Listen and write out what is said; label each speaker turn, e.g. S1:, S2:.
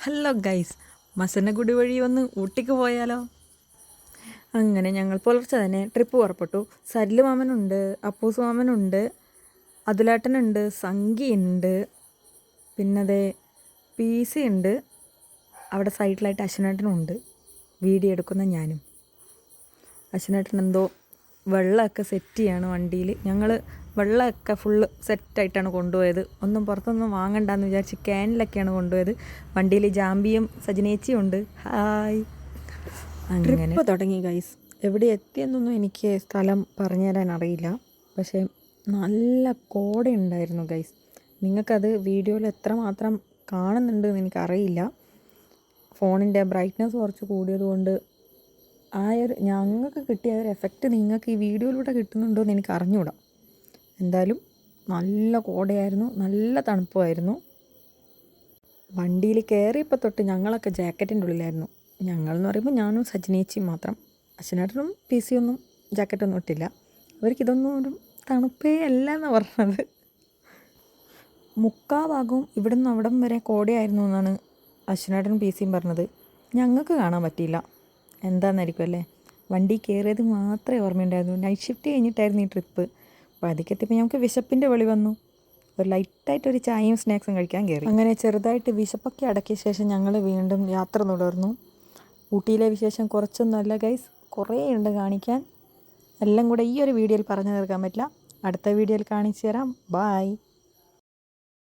S1: Hello guys, Masinagudi വഴി ഒന്ന് ഊട്ടിക്ക് പോയാലോ? അങ്ങനെ ഞങ്ങൾ പുലർച്ചെ തന്നെ ട്രിപ്പ് പുറപ്പെട്ടു. സരില് മാമനുണ്ട്, അപ്പൂസ് മാമനുണ്ട്, അതുലേട്ടനുണ്ട്, സംഗിയുണ്ട്, പിന്നതേ PC ഉണ്ട്. അവിടെ സൈഡിലായിട്ട് അശ്വനേട്ടനുണ്ട്, വീഡിയോ എടുക്കുന്ന ഞാനും. അശ്വനേട്ടൻ എന്തോ വെള്ളമൊക്കെ സെറ്റ് ചെയ്യാണ് വണ്ടിയിൽ. ഞങ്ങൾ വെള്ളമൊക്കെ ഫുള്ള് സെറ്റായിട്ടാണ് കൊണ്ടുപോയത്. ഒന്നും പുറത്തൊന്നും വാങ്ങണ്ടെന്ന് വിചാരിച്ച് ക്യാനിലൊക്കെയാണ് കൊണ്ടുപോയത്. വണ്ടിയിൽ ജാമ്പിയും സജനേച്ചിയും ഉണ്ട്. ഹായ്. അങ്ങനെ തുടങ്ങി ഗൈസ്. എവിടെ എത്തിയെന്നൊന്നും എനിക്ക് സ്ഥലം പറഞ്ഞു തരാൻ അറിയില്ല. പക്ഷേ നല്ല കോടയുണ്ടായിരുന്നു ഗൈസ്. നിങ്ങൾക്കത് വീഡിയോയിൽ എത്രമാത്രം കാണുന്നുണ്ടെന്ന് എനിക്കറിയില്ല. ഫോണിൻ്റെ ബ്രൈറ്റ്നസ് കുറച്ച് കൂടിയതുകൊണ്ട് ഞങ്ങൾക്ക് കിട്ടിയ ഒരു എഫക്റ്റ് നിങ്ങൾക്ക് ഈ വീഡിയോയിലൂടെ കിട്ടുന്നുണ്ടോ എന്ന് എനിക്ക് അറിഞ്ഞുകൂടാ. എന്തായാലും നല്ല കോടയായിരുന്നു, നല്ല തണുപ്പുമായിരുന്നു. വണ്ടിയിൽ കയറിയപ്പോൾ തൊട്ട് ഞങ്ങളൊക്കെ ജാക്കറ്റിൻ്റെ ഉള്ളിലായിരുന്നു. ഞങ്ങളെന്ന് പറയുമ്പോൾ ഞാനും സജനേച്ചിയും മാത്രം. അച്ഛനേട്ടനും PC ഒന്നും ജാക്കറ്റൊന്നും ഇട്ടില്ല. അവർക്കിതൊന്നും ഒരു തണുപ്പേ അല്ല എന്നാണ് പറഞ്ഞത്. ഭാഗവും ഇവിടെ നിന്ന് അവിടം വരെ കോടയായിരുന്നു എന്നാണ് അശ്വനേട്ടനും PC പറഞ്ഞത്. ഞങ്ങൾക്ക് കാണാൻ പറ്റിയില്ല. എന്താണെന്നായിരിക്കും അല്ലേ. വണ്ടി കയറിയത് മാത്രമേ ഓർമ്മയുണ്ടായിരുന്നു. നൈറ്റ് ഷിഫ്റ്റ് കഴിഞ്ഞിട്ടായിരുന്നു ഈ ട്രിപ്പ്. അപ്പോൾ അതിക്കെത്തിയപ്പോൾ ഞങ്ങൾക്ക് വിശപ്പിൻ്റെ വിളി വന്നു. ഒരു ലൈറ്റായിട്ടൊരു ചായയും സ്നാക്സും കഴിക്കാൻ കയറി. അങ്ങനെ ചെറുതായിട്ട് വിശപ്പൊക്കെ അടക്കിയ ശേഷം ഞങ്ങൾ വീണ്ടും യാത്ര തുടർന്നു. ഊട്ടിയിലെ വിശേഷം കുറച്ചൊന്നുമല്ല ഗൈസ്, കുറേ ഉണ്ട് കാണിക്കാൻ. എല്ലാം കൂടെ ഈ ഒരു വീഡിയോയിൽ പറഞ്ഞു തീർക്കാൻ പറ്റില്ല. അടുത്ത വീഡിയോയിൽ കാണിച്ചു തരാം. ബായ്.